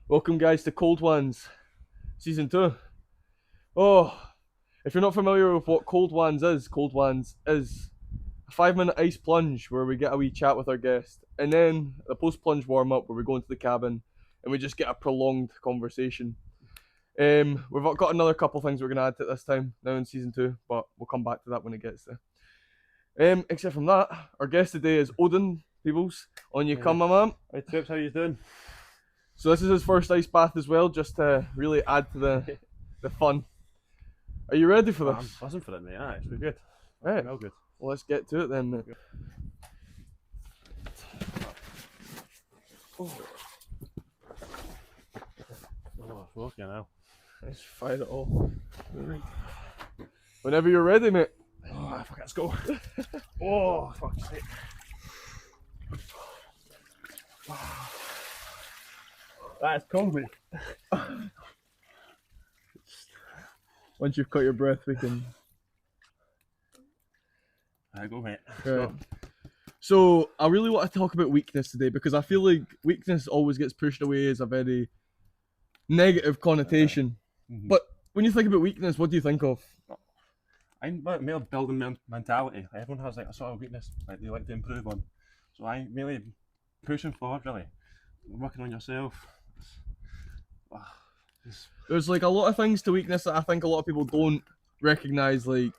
Welcome, guys, to Cold Wans, Season 2. Oh, if you're not familiar with what Cold Wans is a 5 minute ice plunge where we get a wee chat with our guest, and then a post plunge warm up where we go into the cabin and we just get a prolonged conversation. We've got another couple things we're going to add to it this time, now in Season 2, but we'll come back to that when it gets there. Except from that, our guest today is Odin Peebles. On you come, my man. Hey Tips, how you doing? So this is his first ice bath as well, just to really add to the fun. Are you ready for I'm this? buzzing for it, mate. Aye, it's been good. Right. Well good. Well, let's get to it then, mate. Oh, it's working now. Let's fire it all. Right. Whenever you're ready, mate. Oh, fuck, let's go. Oh, fuck's sake. That's cold, mate. Once you've caught your breath, we can. There you go, mate. Right. So I really want to talk about weakness today because I feel like weakness always gets pushed away as a very negative connotation. Mm-hmm. But when you think about weakness, what do you think of? I'm male building mentality. Everyone has like a sort of weakness like they like to improve on. So I'm mainly pushing forward, really. Working on yourself. There's like a lot of things to weakness that I think a lot of people don't recognize. Like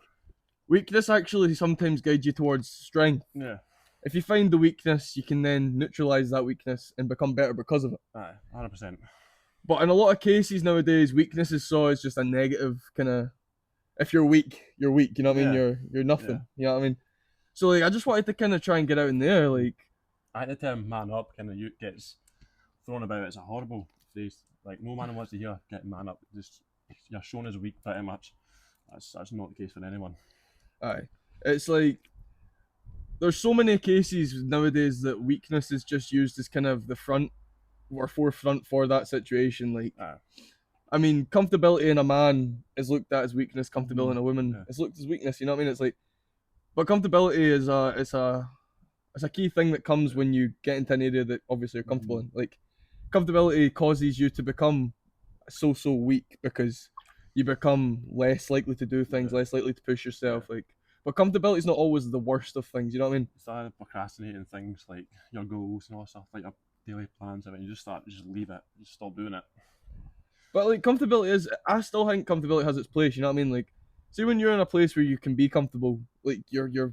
weakness actually sometimes guides you towards strength. Yeah. If you find the weakness, you can then neutralize that weakness and become better because of it. Aye, 100%. But in a lot of cases nowadays, weakness is saw as just a negative kind of. If you're weak, you're weak. You know what I mean? Yeah. You're nothing. Yeah. You know what I mean? So like, I just wanted to kind of try and get out in there. Like, I think the term man up kind of gets thrown about. It's a horrible phrase. Like no man wants to hear getting man up. Just you're shown as weak pretty much. That's not the case for anyone. aye, it's like there's so many cases nowadays that weakness is just used as kind of the front or forefront for that situation. Like, I mean, comfortability in a man is looked at as weakness. Comfortability in a woman is looked as weakness. You know what I mean? It's like, but comfortability is a key thing that comes when you get into an area that obviously you're comfortable in. Like, comfortability causes you to become so weak because you become less likely to do things, less likely to push yourself. Like, but comfortability is not always the worst of things. You know what I mean? Start procrastinating things like your goals and all that stuff, like your daily plans. I mean, you just leave it, just stop doing it. But like comfortability is, I still think comfortability has its place. You know what I mean? Like, see when you're in a place where you can be comfortable, like you're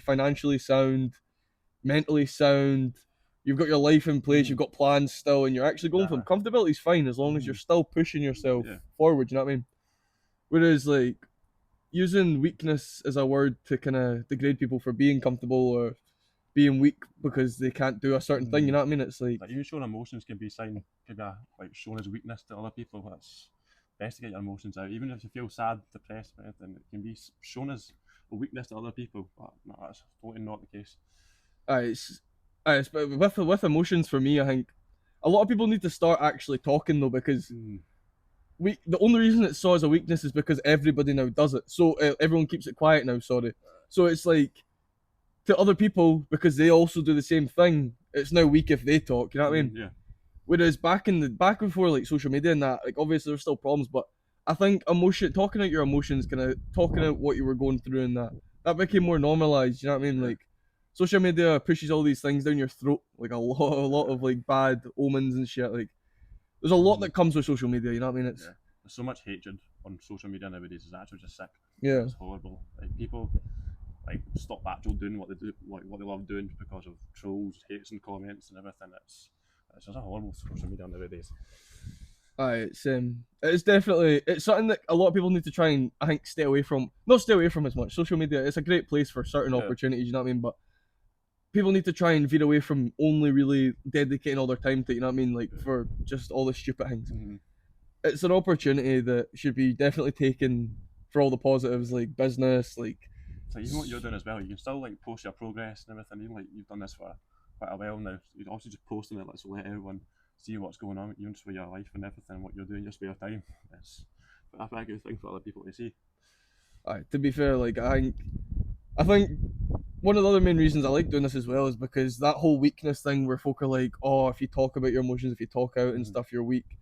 financially sound, mentally sound, you've got your life in place, you've got plans still, and you're actually going for them. Comfortability is fine as long as you're still pushing yourself forward. You know what I mean? Whereas like using weakness as a word to kind of degrade people for being comfortable or being weak because they can't do a certain thing. You know what I mean? It's like even showing emotions can be like shown as weakness to other people. That's best to get your emotions out, even if you feel sad, depressed, or anything. It can be shown as a weakness to other people, but no, that's totally not the case. But with emotions for me, I think a lot of people need to start actually talking though because the only reason it's saw as a weakness is because everybody now does it. So everyone keeps it quiet now. Sorry. So it's like to other people because they also do the same thing. It's now weak if they talk. You know what I mean? Yeah. Whereas back before like social media and that, like obviously there's still problems, but I think talking out your emotions, kind of talking out what you were going through and that became more normalized. You know what I mean? Like social media pushes all these things down your throat, like a lot of like bad omens and shit. Like there's a lot that comes with social media. You know what I mean? There's so much hatred on social media nowadays. It's actually just sick. Yeah. It's horrible. Like people like stop actually doing what they do, like what they love doing because of trolls, hates, and comments and everything. It's just a horrible social media nowadays. It's definitely something that a lot of people need to try and I think stay away from. Not stay away from as much. Social media, it's a great place for certain opportunities. You know what I mean? But people need to try and veer away from only really dedicating all their time to, you know what I mean, like for just all the stupid things. It's an opportunity that should be definitely taken for all the positives, like business, like. So even what you're doing as well, you can still like post your progress and everything. Even like you've done this for quite a while now. You're also just posting it, like so let everyone see what's going on, even for your life and everything, what you're doing, your spare time. It's a very good thing for other people to see. To be fair, like I think one of the other main reasons I like doing this as well is because that whole weakness thing where folk are like, oh, if you talk about your emotions, if you talk out and stuff, you're weak.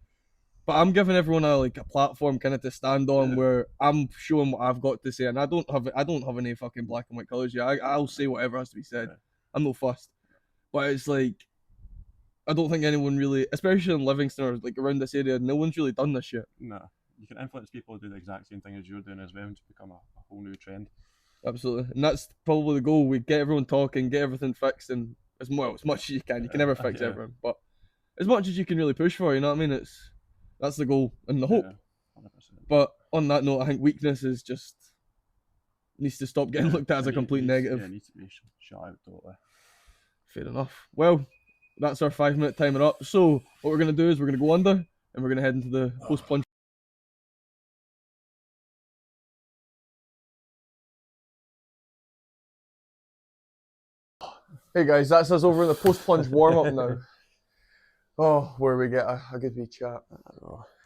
But I'm giving everyone a platform kind of to stand on where I'm showing what I've got to say, and I don't have any fucking black and white colours here. I'll say whatever has to be said. I'm no fussed. But it's like, I don't think anyone really, especially in Livingston or like around this area, no one's really done this shit. No, you can influence people to do the exact same thing as you're doing as well, and to become a whole new trend. Absolutely, and that's probably the goal. We get everyone talking, get everything fixed, and as much as you can. You can never fix everyone, but as much as you can really push for. You know what I mean? That's the goal and the hope. 100%. But on that note, I think weakness is just needs to stop getting looked at as a complete negative. Yeah, it needs to be shut out totally. Fair enough. Well, that's our 5-minute timer up. So what we're gonna do is we're gonna go under and we're gonna head into the post plunge. Hey guys, that's us over in the post plunge warm up now. Oh, where we get a good wee chat.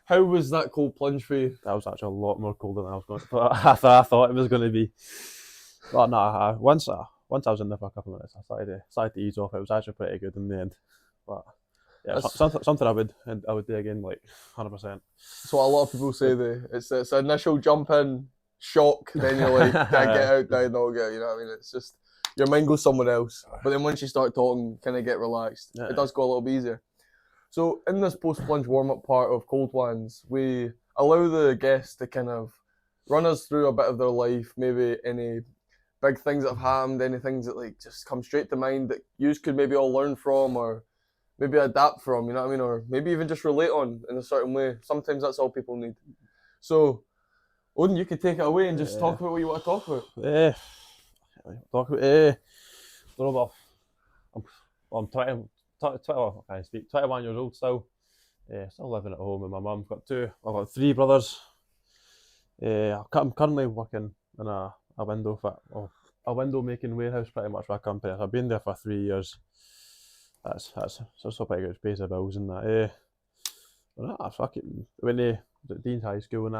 How was that cold plunge for you? That was actually a lot more cold than I was going to. I thought it was going to be. But no, once I was in there for a couple of minutes, I started to ease off. It was actually pretty good in the end. But yeah, something I would do again, like 100%. So a lot of people say it's an initial jump in shock, then you're like, get out, down, all get. You know what I mean? It's just your mind goes somewhere else. But then once you start talking, kind of get relaxed. It does go a little bit easier. So in this post-plunge warm-up part of Cold Wans, we allow the guests to kind of run us through a bit of their life, maybe any big things that have happened, any things that like just come straight to mind that you could maybe all learn from or maybe adapt from, you know what I mean? Or maybe even just relate on in a certain way. Sometimes that's all people need. So, Odin, you could take it away and just talk about what you want to talk about. I'm 21 years old still. Still living at home with my mum. I've got 3 brothers. I'm currently working in a window making warehouse pretty much for a company. I've been there for 3 years. That's a pretty good pays the bills and that. When Dean's High School and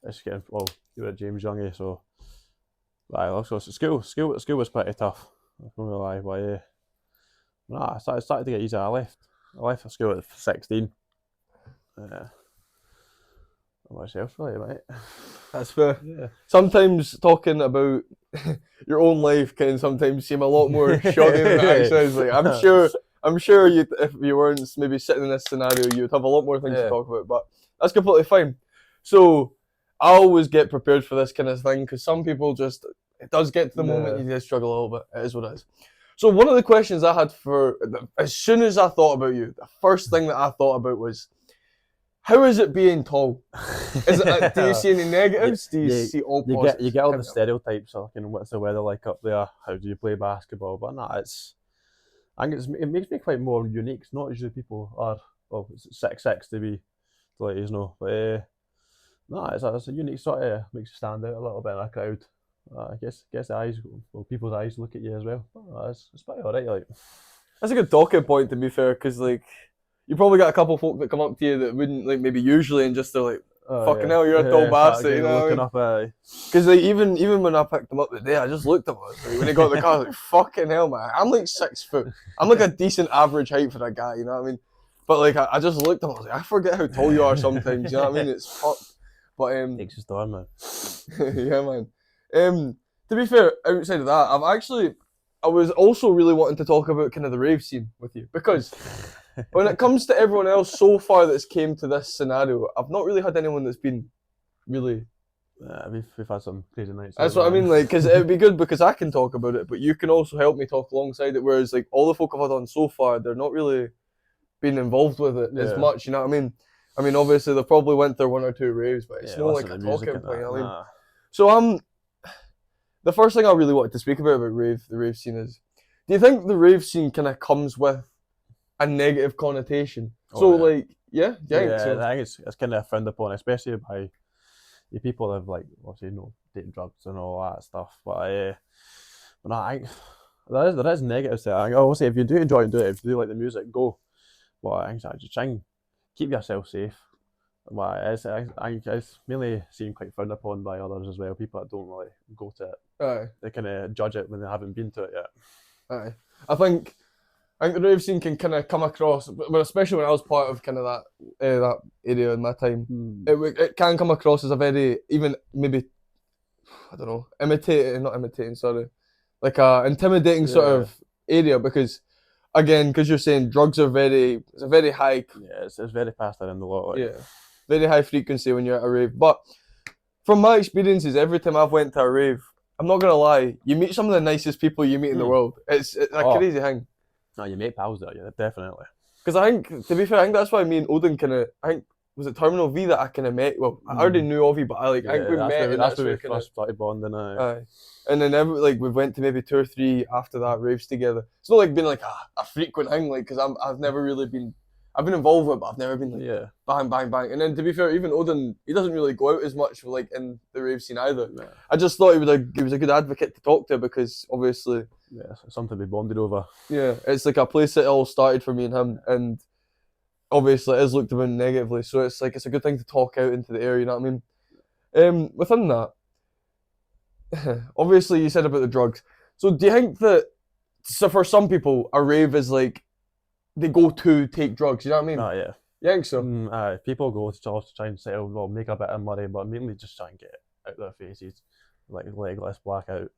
it's getting, well, you were at James Youngie, so school was pretty tough. I'm not gonna lie, but I started to get easier. I left school at 16. Myself, really, mate. That's fair. Yeah. Sometimes talking about your own life can sometimes seem a lot more shocking than it actually sounds. Like I'm sure you, if you weren't maybe sitting in this scenario, you'd have a lot more things to talk about. But that's completely fine. So I always get prepared for this kind of thing because some people just, it does get to the moment you just struggle a little bit. It is what it is. So one of the questions I had as soon as I thought about you, the first thing that I thought about was, how is it being tall? Is it, do you see any negatives? Do you see all positives? You get all the stereotypes of what's the weather like up there? How do you play basketball? But no, I think it makes me quite more unique. It's not usually people are 6'6" to let you know. But no, it's a unique sort of, makes you stand out a little bit in a crowd. I guess the eyes, people's eyes look at you as well. It's pretty alright. Like, that's a good talking point, to be fair, because like you probably got a couple of folk that come up to you that wouldn't like maybe usually, and just they're like, "Fucking hell, you're a tall bastard," you know. Because like even when I picked him up today, I just looked at him. Like, when he got in the car, I was like, "Fucking hell, man! I'm like 6 foot. I'm like a decent average height for a guy," you know what I mean? But like I just looked at him. I was like, "I forget how tall you are sometimes." You know what I mean? It's fucked. But takes a storm, man. Yeah, man. To be fair, outside of that, I was also really wanting to talk about kind of the rave scene with you, because when it comes to everyone else so far that's came to this scenario, I've not really had anyone that's been really. We've had some crazy nights. That's what I mean, like, because it'd be good because I can talk about it, but you can also help me talk alongside it. Whereas, like, all the folk I've had on so far, they're not really been involved with it as much. You know what I mean? I mean, obviously they probably went to 1 or 2 raves, but it's not like a talking point. You know what I mean? So the first thing I really wanted to speak about the rave scene is, do you think the rave scene kind of comes with a negative connotation? I think it's kind of frowned upon, especially by the people that have, like, obviously, taking drugs and all that stuff. But I think there is negatives there. I think, obviously, if you do enjoy and do it, if you do like the music, go. But I think just try and keep yourself safe. But I think it's mainly seen quite frowned upon by others as well. People that don't really go to it Aye. They kind of judge it when they haven't been to it yet. Aye. I think the rave scene can kind of come across, but especially when I was part of kind of that area in my time, it can come across as a very, even maybe, I don't know, not imitating, sorry, like a intimidating sort of area, because again, because you're saying drugs are it's a very high, Yeah, it's very past that in the lot. Like. yeah, very high frequency when you're at a rave. But from my experiences, every time I've went to a rave, I'm not gonna lie, you meet some of the nicest people you meet in the world. It's a crazy thing. No, you make pals there, yeah, definitely. Because I think, to be fair, I think that's why me and Odin was it Terminal V that I kind of met? Well, I already knew of you, but I think we met. That's where we first started bonding. Aye. And then we went to maybe 2 or 3 after that raves together. It's not like been like a frequent thing, like, because I've never really been. I've been involved with it, but I've never been like bang, bang, bang. And then to be fair, even Odin, he doesn't really go out as much like in the rave scene either. No. I just thought he was a good advocate to talk to, because obviously, it's something to be bonded over. Yeah, it's like a place that it all started for me and him, and obviously it is looked upon negatively. So it's a good thing to talk out into the air. You know what I mean? Within that, obviously you said about the drugs. So do you think that for some people a rave is like, they go to take drugs, you know what I mean? Yeah. You think so? People go to try and settle, make a bit of money, but mainly just try and get it out of their faces, like legless blackout.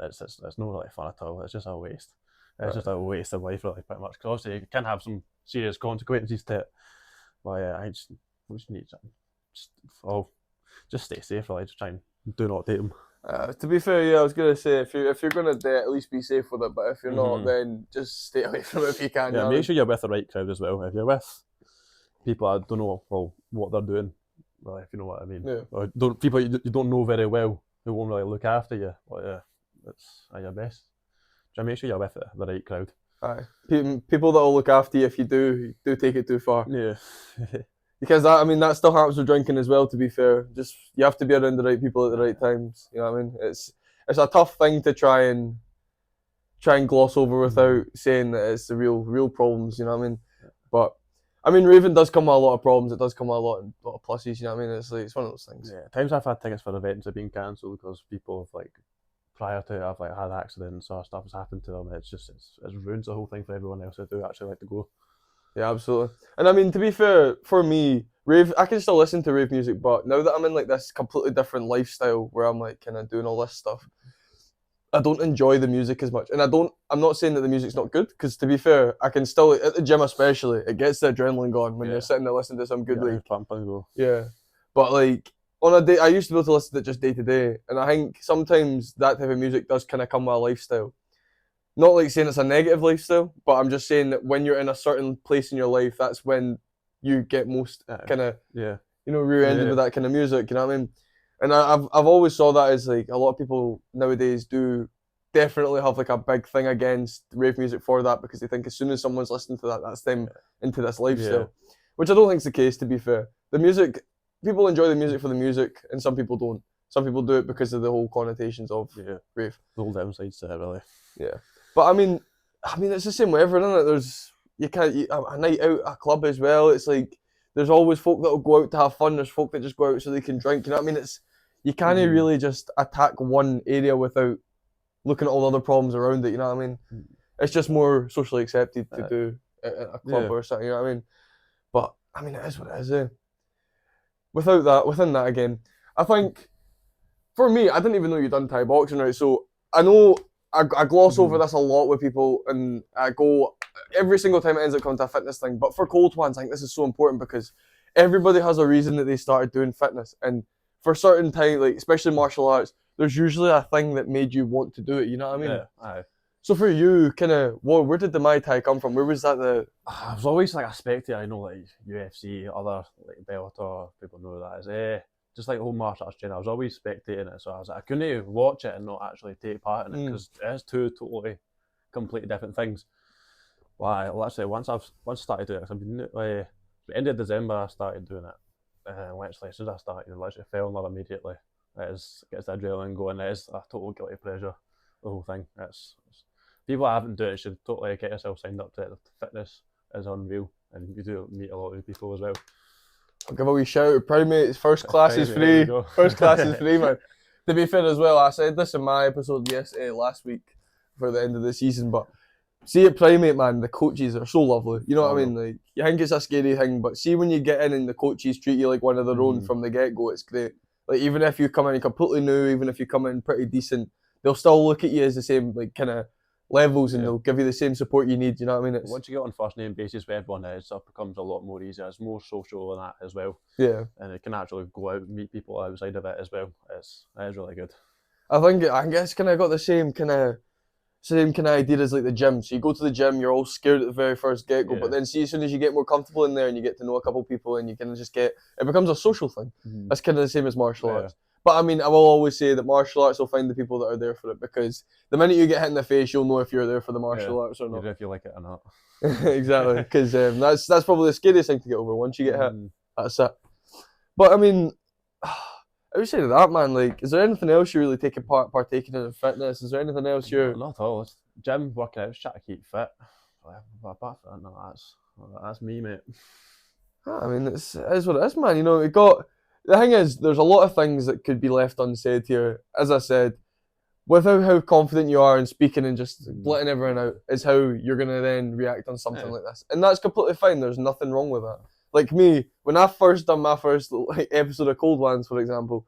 It's not really fun at all. It's just a waste. It's just a waste of life, really, pretty much. Because obviously it can have some serious consequences to it. But yeah, we just need to just stay safe, really. Just try and do not take them. To be fair, I was gonna say, if you're gonna do it, at least be safe with it. But if you're not, then just stay away from it if you can. Yeah, make sure you're with the right crowd as well. If you're with people that don't know what they're doing, well, if you know what I mean, or people you don't know very well, who won't really look after you. But that's at your best. Try and make sure you're with the right crowd. Aye, people that will look after you if you do take it too far. Yeah. Because that still happens with drinking as well, to be fair. Just, you have to be around the right people at the right times. You know what I mean? It's a tough thing to try and gloss over without saying that it's the real problems, you know what I mean? But raving does come with a lot of problems. It does come with a lot of pluses, you know what I mean? It's one of those things. Yeah, times I've had tickets for events have been cancelled because people have prior to it have had accidents or stuff has happened to them. It's ruins the whole thing for everyone else who do actually like to go. Yeah, absolutely. And to be fair, for me, rave, I can still listen to rave music, but now that I'm in this completely different lifestyle where I'm kind of doing all this stuff, I don't enjoy the music as much. And I'm not saying that the music's not good, because to be fair, I can still, at the gym especially, it gets the adrenaline going when you're sitting there listening to some good Yeah. But on a day, I used to be able to listen to it just day to day, and I think sometimes that type of music does kind of come with a lifestyle. Not saying it's a negative lifestyle, but I'm just saying that when you're in a certain place in your life, that's when you get most kind of rear-ended with that kind of music. You know what I mean? And I've always saw that as a lot of people nowadays do definitely have a big thing against rave music for that, because they think as soon as someone's listening to that, that's them into this lifestyle, which I don't think is the case. To be fair, the music, people enjoy the music for the music, and some people don't. Some people do it because of the whole connotations of rave. The whole downsides to it, really. Yeah. But it's the same with everyone, isn't it? There's a night out, a club as well. It's there's always folk that will go out to have fun. There's folk that just go out so they can drink. You know what I mean? You can't really just attack one area without looking at all the other problems around it. You know what I mean? It's just more socially accepted to do at a club or something. You know what I mean? But it is what it is. Within that again, I think for me, I didn't even know you'd done Thai boxing, right? So I know. I gloss over this a lot with people, and I go every single time it ends up coming to a fitness thing. But for Cold Wans, I think this is so important, because everybody has a reason that they started doing fitness, and for certain time, especially martial arts, there's usually a thing that made you want to do it. You know what I mean? Yeah. Aye. So for you, where did the Muay Thai come from? Where was that I was always a spectator. I know UFC, other Bellator, people know that as just whole martial arts training. I was always spectating it, so I couldn't watch it and not actually take part in it, because it is two totally, completely different things. Well, actually, once I started doing it, I've been the end of December I started doing it. Literally, as soon as I started, I literally fell in love immediately. Gets the adrenaline going. It is a total guilty pleasure. The whole thing. It's people that haven't done it should totally get yourself signed up to it. The fitness is unreal, and you do meet a lot of people as well. I'll give a wee shout out. Primates, first class is free. First class is free, man. to be fair as well, I said this in my episode last week for the end of the season, but see at Primate, man, the coaches are so lovely. You know what I mean? Like, you think it's a scary thing, but see when you get in and the coaches treat you like one of their own from the get-go, it's great. Like, even if you come in completely new, even if you come in pretty decent, they'll still look at you as the same, like, kind of levels, and they'll give you the same support you need. You know what I mean? Once you get on first name basis with everyone, it becomes a lot more easier. It's more social than that as well. Yeah. And it can actually go out and meet people outside of it as well. It is really good. I think it's kind of got the same kind of idea as like the gym. So you go to the gym, you're all scared at the very first get-go, but then see, as soon as you get more comfortable in there and you get to know a couple people and you kind of just it becomes a social thing. That's kind of the same as martial arts. But I mean, I will always say that martial arts will find the people that are there for it, because the minute you get hit in the face, you'll know if you're there for the martial arts or not. Even if you like it or not. Exactly, because that's probably the scariest thing to get over. Once you get hit, that's it. But I mean, I would say to that, man, like, is there anything else you're really partaking in fitness? Is there anything else you're... Not at all. It's gym, working out, trying to keep fit. Apart from that, that's me, mate. I mean, it is what it is, man. You know, the thing is, there's a lot of things that could be left unsaid here. As I said, without how confident you are in speaking and just blitting everyone out is how you're going to then react on something like this. And that's completely fine. There's nothing wrong with that. Like me, when I first done my first episode of Cold Wans, for example,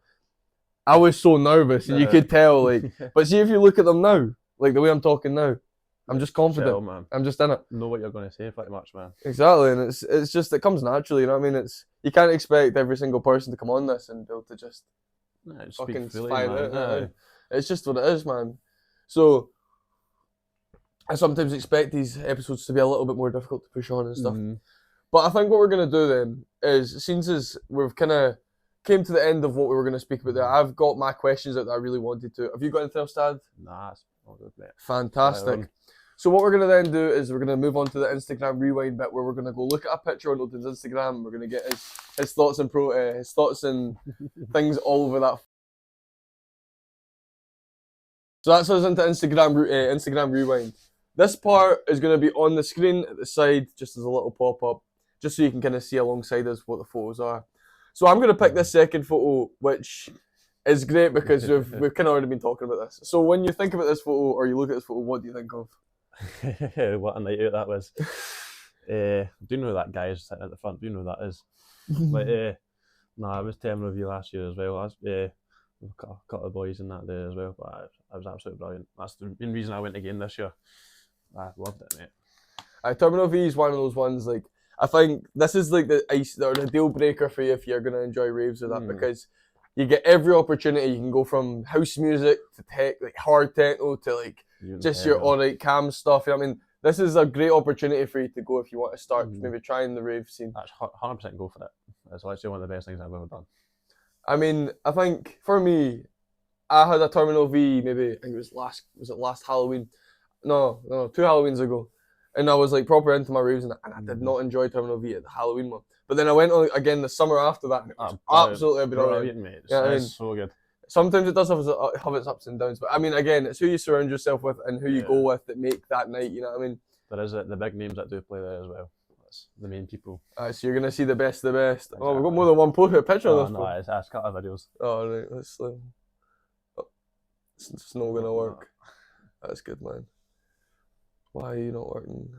I was so nervous, and you could tell, like, but see if you look at them now, like the way I'm talking now, I'm just confident. Chill, man. I'm just in it. Know what you're going to say pretty much, man. Exactly, and it's just, it comes naturally, you know what I mean? You can't expect every single person to come on this and be able to just fucking fire it. It's just what it is, man. So I sometimes expect these episodes to be a little bit more difficult to push on and stuff. But I think what we're going to do then is, since we've kind of came to the end of what we were going to speak about there, I've got my questions that I really wanted to. Have you got anything else to add? Nah, it's all good, mate. Fantastic. So what we're going to then do is we're going to move on to the Instagram rewind bit, where we're going to go look at a picture on Odin's Instagram. We're going to get his thoughts and things all over that. So that's us into Instagram rewind. This part is going to be on the screen at the side, just as a little pop-up, just so you can kind of see alongside us what the photos are. So I'm going to pick this second photo, which is great because we've kind of already been talking about this. So when you think about this photo, or you look at this photo, what do you think of? What a night out that was. Do you know who that guy is sitting at the front? Do you know who that is? But I was telling review last year as well. Got a couple of boys in that day as well, but I was absolutely brilliant. That's the main reason I went again this year. I loved it, mate. Terminal V is one of those ones, like, I think this is like the deal breaker for you if you're going to enjoy raves or that, because you get every opportunity. You can go from house music to tech, like hard techno, to like just your alright cam stuff. You know what I mean? This is a great opportunity for you to go if you want to start maybe trying the rave scene. That's 100% go for it. It's actually one of the best things I've ever done. I mean, I think for me, I had a Terminal V maybe, I think it was last Halloween? No, 2 Halloweens ago. And I was like proper into my raves, and I did not enjoy Terminal V at the Halloween one. But then I went on again the summer after that, and it was absolutely brilliant. Mate. It's so good. Sometimes it does have its ups and downs, but I mean, again, it's who you surround yourself with and who you go with that make that night, you know what I mean? There is the big names that do play there as well. That's the main people. So you're going to see the best of the best. Exactly. Oh, we've got more than one picture of this. No, it's a couple of videos. Oh, right, let's it's not going to work. That's good, man. Why are you not working?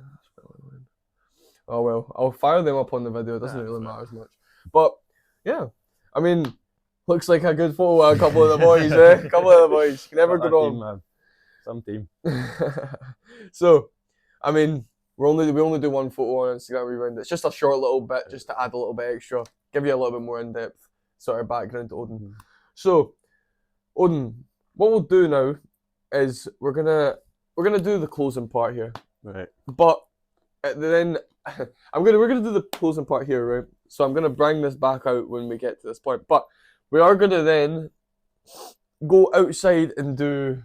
Oh well, I'll fire them up on the video. It doesn't really matter as much. But yeah, I mean, looks like a good photo. A couple of the boys, A couple of the boys. You can never go wrong. Man. Some team. So, I mean, we only do one photo on Instagram Rewind. It's just a short little bit, just to add a little bit extra, give you a little bit more in depth sort of background to Odin. So, Odin, what we'll do now is we're gonna do the closing part here. Right. But then we're gonna do the closing part here, right? So I'm gonna bring this back out when we get to this point. But we are gonna then go outside and do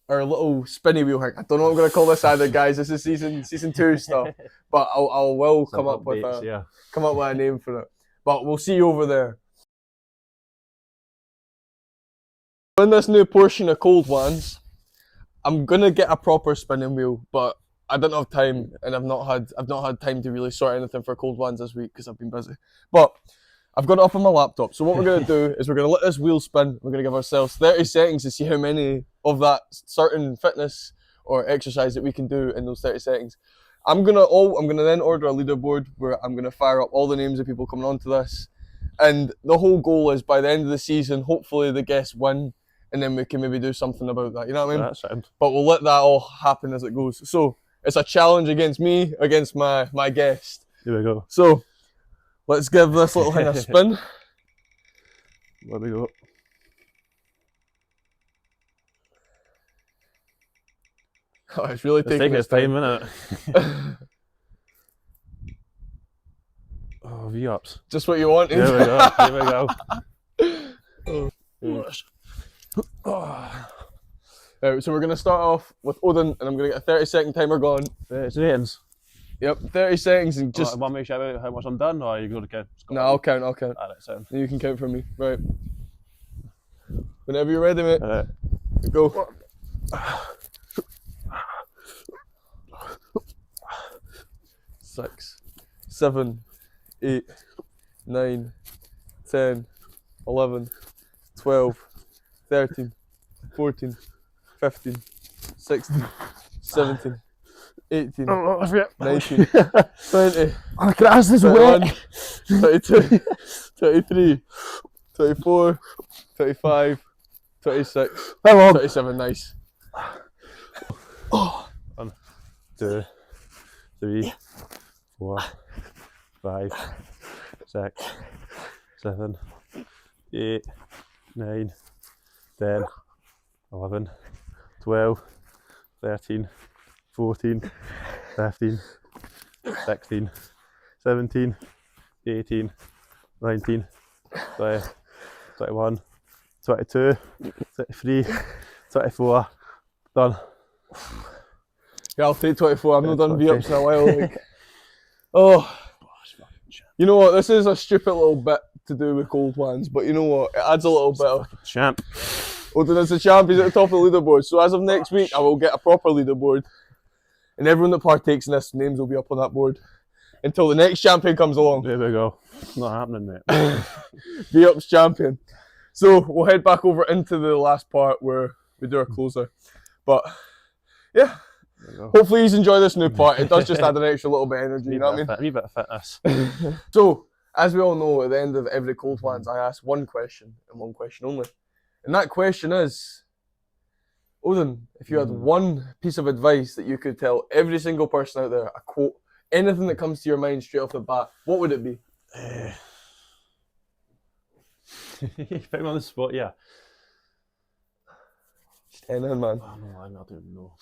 our little spinny wheel thing. I don't know what I'm gonna call this either, guys. This is season 2 stuff. But I'll come up with a name for it. But we'll see you over there. In this new portion of Cold Wans, I'm gonna get a proper spinning wheel, but I don't have time, and I've not had time to really sort anything for Cold Wans this week because I've been busy. But I've got it up on my laptop. So what we're going to do is we're going to let this wheel spin. We're going to give ourselves 30 seconds to see how many of that certain fitness or exercise that we can do in those 30 seconds. I'm gonna then order a leaderboard where I'm gonna fire up all the names of people coming onto this, and the whole goal is by the end of the season, hopefully the guests win, and then we can maybe do something about that. You know what I mean? That sound. But we'll let that all happen as it goes. So it's a challenge against me, against my guest. Here we go. So let's give this little thing a spin. There we go. Oh, it's really taking its time, isn't it? Oh, V-ups. Just what you wanted. There we go. Here we go. Right, so we're going to start off with Odin, and I'm going to get a 30-second timer going. It's ratings. Yep, 30 seconds and just... Want me to shout out how much I'm done, or are you going to count? No, I'll count. Alright, sound. You can count for me. Right. Whenever you're ready, mate. Alright. Go. 6, 7, 8, 9, 10, 11, 12, 13, 14, 15, 16, 17, 18, 19, 20, Oh, grass is 21, wet. 22, 23, 24, 25, 26, 27, nice. 1, 2, 3, 4, 5, 6, 7, 8, 9, 10, 11, 12, 13, 14, 15, 16, 17, 18, 19, 20, 21, 22, 23, 24, done. Yeah, I'll take 24. I've not done V-ups in a while. Like, oh, you know what? This is a stupid little bit to do with cold wans, but you know what? It adds a little bit of... Champ. Odin is the champ. He's at the top of the leaderboard. So as of next week, I will get a proper leaderboard. And everyone that partakes in this, names will be up on that board. Until the next champion comes along. There we go. Not happening, mate. V-ups champion. So we'll head back over into the last part where we do our closer. But yeah, hopefully you enjoy this new part. It does just add an extra little bit of energy, you know what I mean? A wee bit of fitness. So, as we all know, at the end of every Cold Wans, I ask one question and one question only. And that question is, Odin, if you had one piece of advice that you could tell every single person out there, a quote, anything that comes to your mind straight off the bat, what would it be? You put me on the spot, yeah. 10 in, man. Oh, no, I don't even know.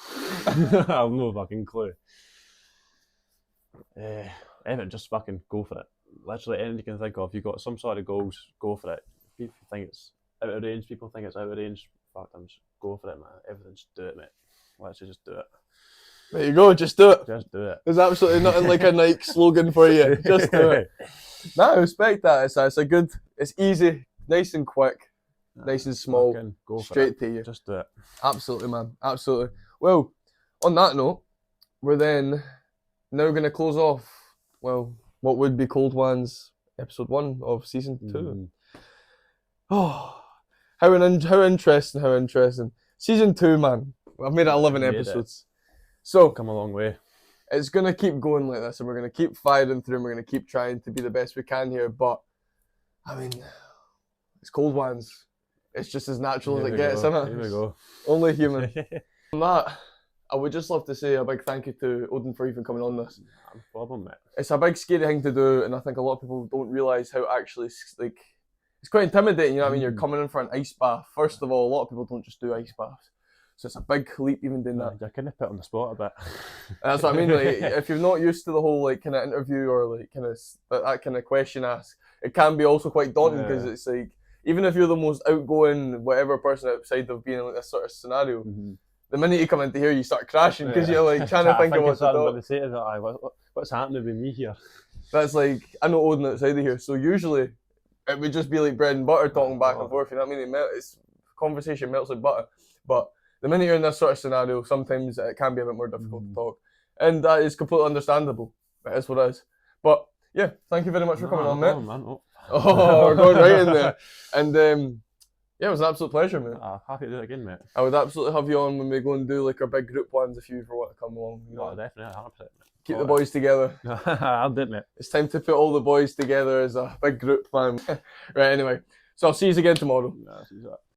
I have no fucking clue. Anything, just fucking go for it. Literally anything you can think of. If you've got some sort of goals, go for it. If you think it's out of range, people think it's out of range, fuck them, just go for it, man. Everything, just do it, mate. Literally just do it. There you go, just do it. Just do it. There's absolutely nothing like a Nike slogan for you. Just do it. No, I respect that. It's a good, it's easy, nice and quick, nice and small, Go for straight it. to you. Just do it. Absolutely, man. Absolutely. Well, on that note, we're then now going to close off, well, what would be Cold Wans episode 1 of season 2. Oh, how interesting. Season 2, man. I've made it 11 episodes. So, Come a long way. it's going to keep going like this, and we're going to keep firing through, and we're going to keep trying to be the best we can here, but, I mean, it's Cold Wans. It's just as natural as it gets, isn't it? Here we go. Only human. On that, I would just love to say a big thank you to Odin for even coming on this. No problem, mate. It's a big scary thing to do, and I think a lot of people don't realise how actually, like, it's quite intimidating, you know what I mean? You're coming in for an ice bath. First of all, a lot of people don't just do ice baths. So it's a big leap even doing that. You're kind of put on the spot a bit. And that's what I mean, like, if you're not used to the whole, like, kind of interview or, like, kind of, that kind of question ask, it can be also quite daunting because it's like, even if you're the most outgoing, whatever person outside of being in like this sort of scenario, the minute you come into here, you start crashing because you're like trying to think of what to talk. What's happening with me here? That's like, I know Odin outside of here, so usually it would just be like bread and butter talking back and forth, you know what I mean? It's conversation melts like butter. But the minute you're in this sort of scenario, sometimes it can be a bit more difficult to talk. And that is completely understandable. It is what it is. But yeah, thank you very much for coming on, mate. Man. Oh, we're going right in there. And yeah, it was an absolute pleasure, mate. Happy to do it again, mate. I would absolutely have you on when we go and do like our big group plans if you ever want to come along. You know? Definitely, 100%. Keep the boys together. I'll do it, mate. It's time to put all the boys together as a big group plan. Right, anyway. So I'll see you again tomorrow. Yeah, see you.